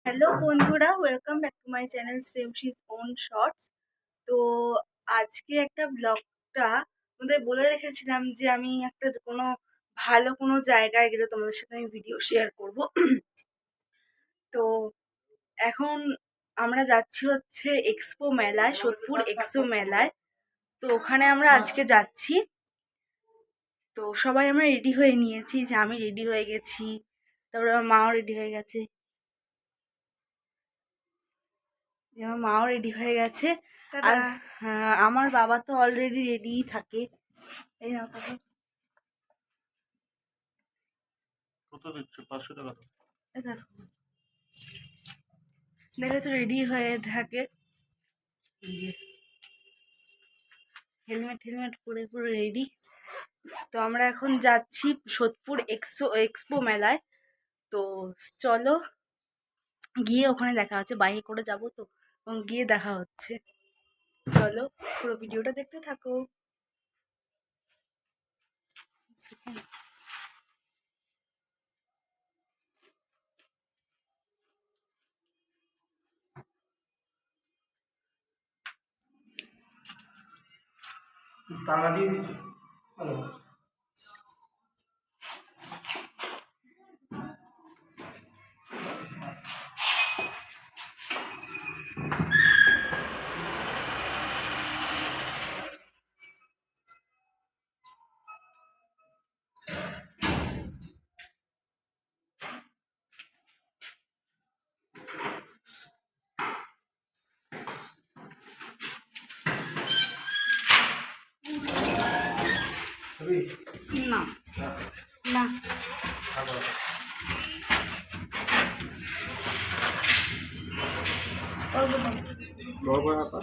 Hello বন্ধুরা, welcome back to my channel Shreyasi's own shorts. তো আজকে একটা ব্লগটা তোমাদের বলে রেখেছিলাম যে আমি একটা কোনো জায়গায় গেলে তোমাদের সাথে আমি ভিডিও শেয়ার করব। তো এখন আমরা যাচ্ছি হচ্ছে এক্সপো মেলায়, সোদপুর এক্সপো মেলায়। তো ওখানে আমরা আজকে যাচ্ছি। তো সবাই আমরা রেডি হয়ে নিয়েছি, যে আমি রেডি হয়ে গেছি, তারপরে আমার মাও রেডি হয়ে গেছে, আমার মাও রেডি হয়ে গেছে। আর আমার বাবা তো অলরেডি রেডিই থাকে। এই না তাকে কত দিচ্ছ? 500 টাকা তো। দেখেছো রেডি হয়ে থাকে, হেলমেট হেলমেট পরে পুরো রেডি। তো আমরা এখন যাচ্ছি সোদপুর এক্সপো মেলায়। তো চলো গিয়ে ওখানে দেখা হচ্ছে, বাইকে করে যাবো তো, এবং গিয়ে দেখা হচ্ছে। চলো পুরো ভিডিওটা দেখতে থাকো। তালা দিয়ে দিচ্ছি। হ্যালো, না না বড় করে হাতা।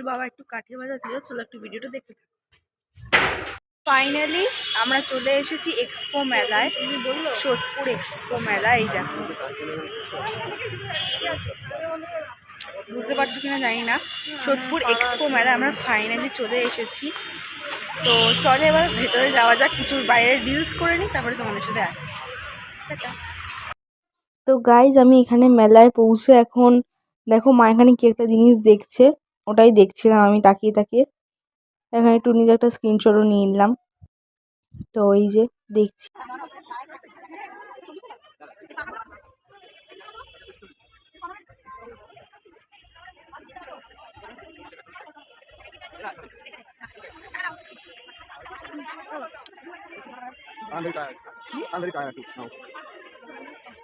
বাবা একটু কাঠিয়ে বাজা দিও। চলো একটু ভিডিওটা দেখতে থাকো। ফাইনালি আমরা চলে এসেছি এক্সপো মেলায়, সোদপুর এক্সপো মেলা। এই দেখো, বুঝতে পারছো কিনা জানি না, সোদপুর এক্সপো মেলা আমরা ফাইনালি চলে এসেছি। তো চলে এবার ভেতরে যাওয়া যাক, কিছু বাইরের রিলস করে নিই, তারপরে তোমাদের সাথে আসি। তো গাইজ আমি এখানে মেলায় পৌঁছে এখন দেখো মা এখানে কি একটা জিনিস দেখছে, ওটাই দেখছিলাম আমি তাকিয়ে তাকিয়ে। এখানে একটু নিজে একটা স্ক্রিনশটও নিয়ে নিলাম। তো এই যে দেখছি।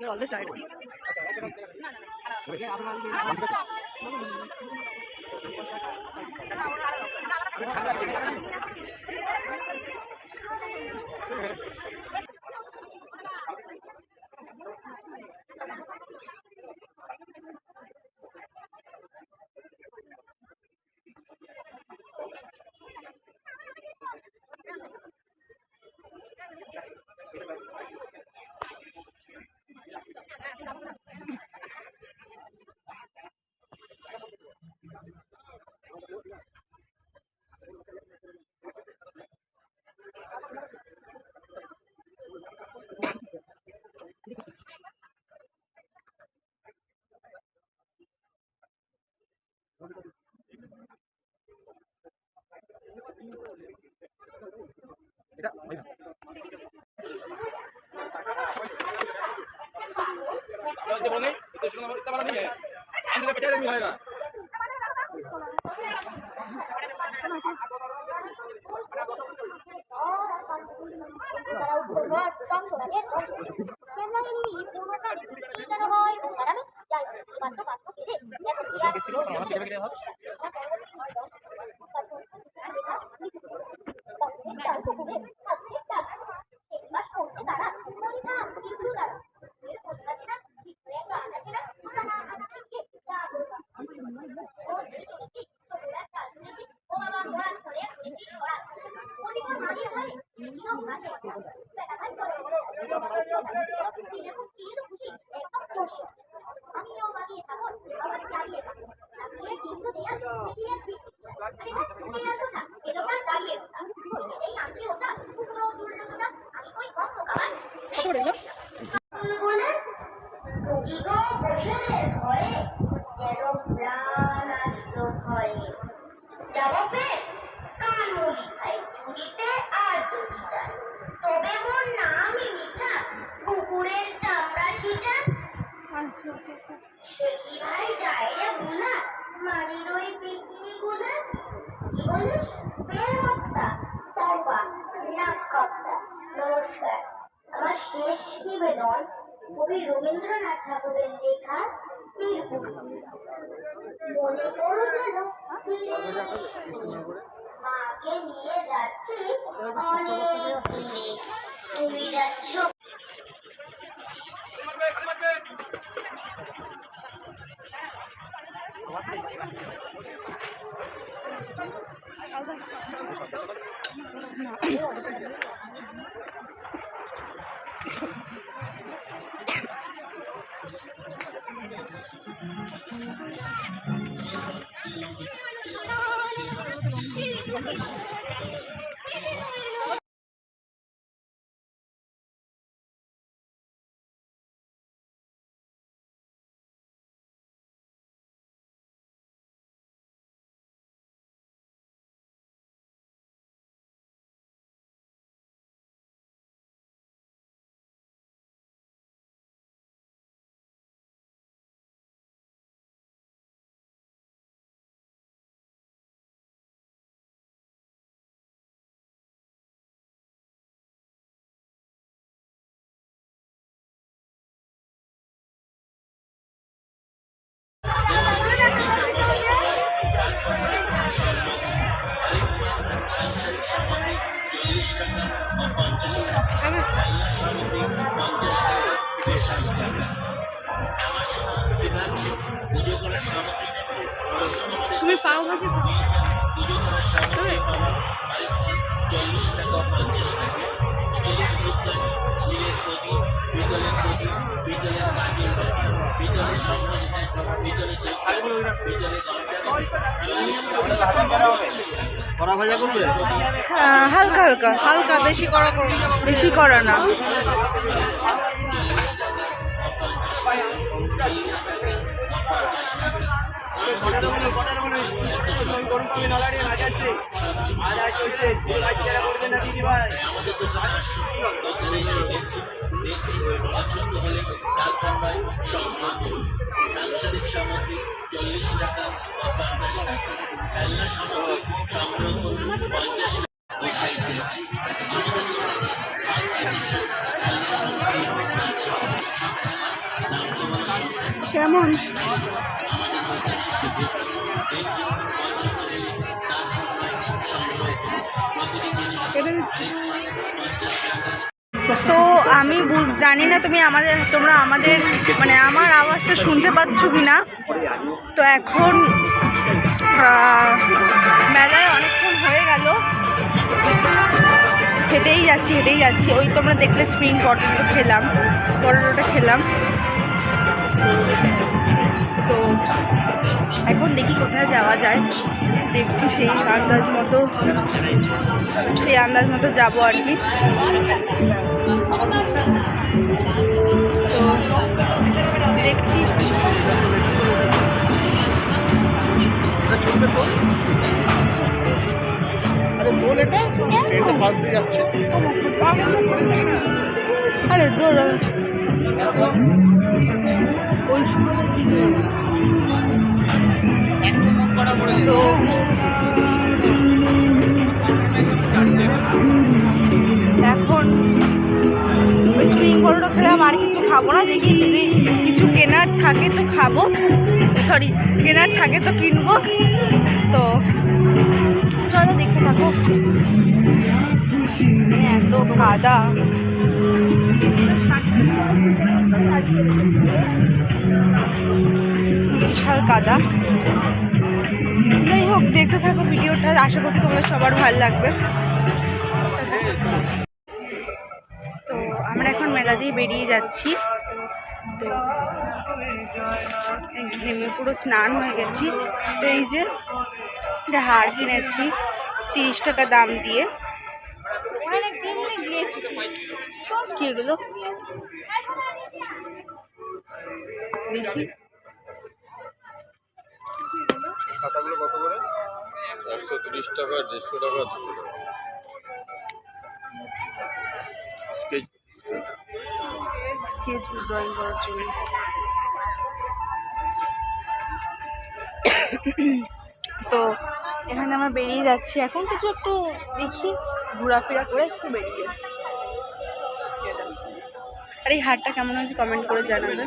You're always tired. যাবো ফের কানমুলি খাই চুরিতে আর যদি যায় তবে মোর নামই মিঠা কুকুরের চামড়া খিচা সে কি ভাই যায় রে ভুলা মারির ওই পিকনি গুলা কি বলিস বের হত্যা তবা নাক কপ্তা নমস্কার আমার শেষ নিবেদন কবি রবীন্দ্রনাথ ঠাকুরের লেখা বীরপুর মনে করো যেন ফিরে এসেছি। মাকে নিয়ে যাচ্ছি অনেক দূরে তুমি যাচ্ছ তুমি পাও ভাজি কড়া ভাজা করবে? হালকা হালকা হালকা, বেশি কড়া করো না। বেশি করা না। কেমন তো আমি জানি না তোমরা আমাদের মানে আমার আওয়াজটা শুনতে পাচ্ছ কি না। তো এখন মেলায় অনেকক্ষণ হয়ে গেল, হেঁটেই যাচ্ছি। ওই তোমরা দেখলে স্প্রিং পটেটোটা খেলাম। তো এখন দেখি কোথায় যাওয়া যায়, দেখছি সেই আন্দাজ মতো যাবো আর কি। তো দেখছি আরে দৌড় ওই সময় তো এখন ওই স্প্রিং পটেটো খেলাম, আর কিছু খাবো না। দেখি যদি কিছু কেনার থাকে তো খাবো, কেনার থাকে তো কিনবো। তো চলো দেখতে থাকো। এত কাদা, বিশাল কাদা। যাই হোক, দেখতে থাকো ভিডিওটা, আশা করছি তোমাদের সবার ভালো লাগবে। তো আমরা এখন মেলা দিয়ে বেরিয়ে যাচ্ছি। তো ঘেমে পুরো স্নান হয়ে গেছি। তো এই যে একটা হার কিনেছি 30 টাকা দাম দিয়ে। কি এগুলো দেখি, 130 টাকা, 150 টাকা, 200 টাকা। স্কেচ স্কেচ ড্রয়িং করার জন্য। তো এখানে আমরা বেরিয়ে যাচ্ছি এখন, কিছু একটু দেখি ঘোরাফেরা করে একটু বেরিয়ে যাচ্ছি। আর এই হারটা কেমন হয়েছে কমেন্ট করে জানাবে।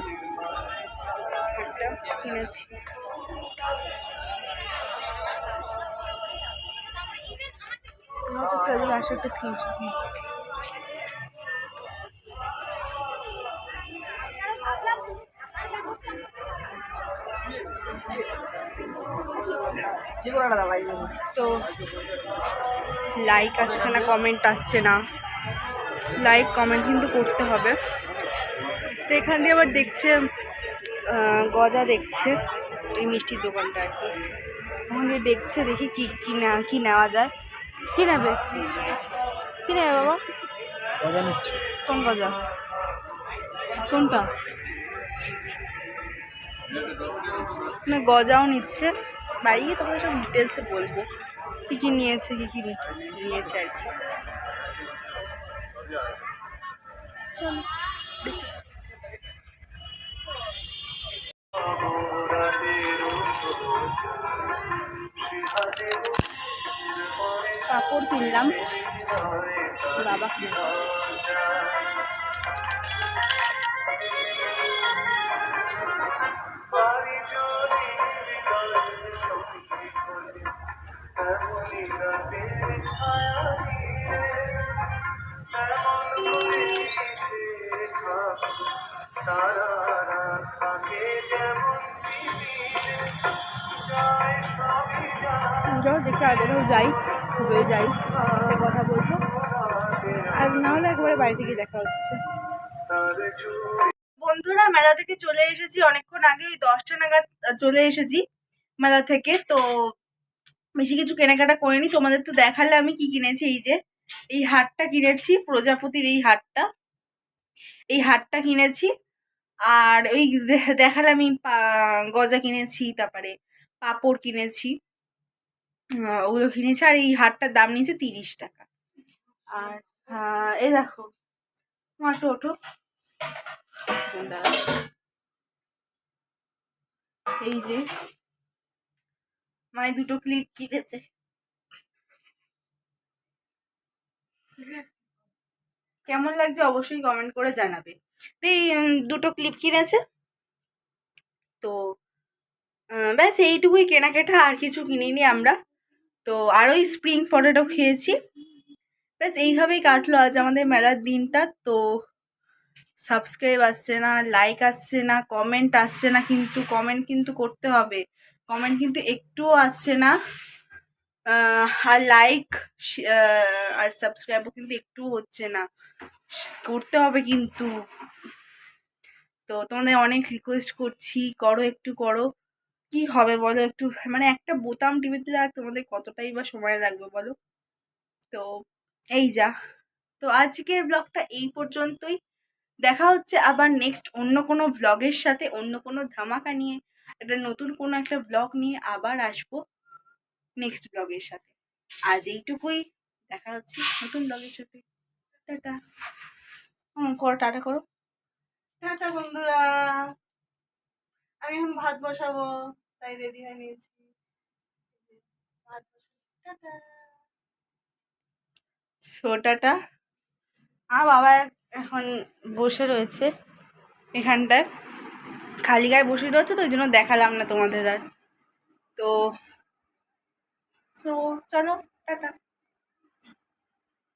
হারটা কিনেছি। আসে একটা স্ক্রিনশট। তো লাইক আসছে না, কমেন্ট আসছে না। লাইক কমেন্ট কিন্তু করতে হবে। তো এখান দিয়ে আবার দেখছে গজা দেখছে, এই মিষ্টির দোকানটা আর কি। ওখান দিয়ে দেখছে, দেখি কি নেওয়া যায়। কি নেবে বাবা? গজা নিচ্ছি। কোন গজা? কোনটা? না গজাও নিচ্ছে। বাড়ি গিয়ে তোমাদের সব ডিটেলসে বলবো কী নিয়েছে, কী নিয়েছে আর কি। চলো কাপড় কিনলাম, বাবা কিনলাম। দেখে আর কোথাও যাই, ঘুরে যাই, কথা বলবো। আর না হলে একবারে বাড়ি থেকে দেখা হচ্ছে। বন্ধুরা মেলা থেকে চলে এসেছি অনেকক্ষণ আগে, ওই 10টা নাগাদ চলে এসেছি মেলা থেকে। তো বেশি কিছু কেনাকাটা করিনি, তোমাদের তো দেখালে আমি কি কিনেছি। এই যে এই হারটা কিনেছি, প্রজাপতির এই হারটা কিনেছি। আর ওই দেখালে আমি গজা কিনেছি, তারপরে পাঁপড় কিনেছি, ওগুলো কিনেছি। আর এই হারটার দাম নিয়েছে 30 টাকা। আর এই দেখো মাটো ওঠো, এই যে মানে দুটো ক্লিপ কিনেছে। কেমন লাগছে অবশ্যই কমেন্ট করে জানাবে। তো এই দুটো ক্লিপ কিনেছে। তো ব্যাস এইটুকুই কেনাকাটা, আর কিছু কিনিনি আমরা। তো আর ওই স্প্রিং পটেটো খেয়েছি। ব্যাস এইভাবেই কাটলো আজ আমাদের মেলার দিনটা। তো সাবস্ক্রাইব আসছে না, লাইক আসছে না, কমেন্ট আসছে না, কিন্তু কমেন্ট কিন্তু করতে হবে। কমেন্ট কিন্তু একটুও আসছে না। আর লাইক আর সাবস্ক্রাইবও কিন্তু একটু হচ্ছে না, করতে হবে কিন্তু। তো তোমাদের অনেক রিকোয়েস্ট করছি, করো একটু করো। কি হবে বলো, একটু মানে একটা বোতাম টিভিতে আর তোমাদের কতটাই বা সময় লাগবে বলো। তো এই যা, তো আজকের ব্লগটা এই পর্যন্তই। দেখা হচ্ছে আবার নেক্সট অন্য কোনো ব্লগের সাথে, অন্য কোনো ধামাকা নিয়ে, একটা নতুন কোনো একটা ব্লগ নিয়ে আবার আসবো নেক্সট ব্লগের সাথে। আজ এইটুকুই, দেখা হচ্ছে নতুন ব্লগের সাথে। টাটা। করো, টাটা করো। টাটা বন্ধুরা, আমি এখন ভাত বসাবো, তাই রেডি হয়ে নিয়েছি। ভাত বসাবো। টাটা। টাটা। বাবা এখন বসে রয়েছে এখানটায়, খালি গায়ে বসে রয়েছে, তো ওই জন্য দেখালাম না তোমাদের আর। তো চলো টাটা।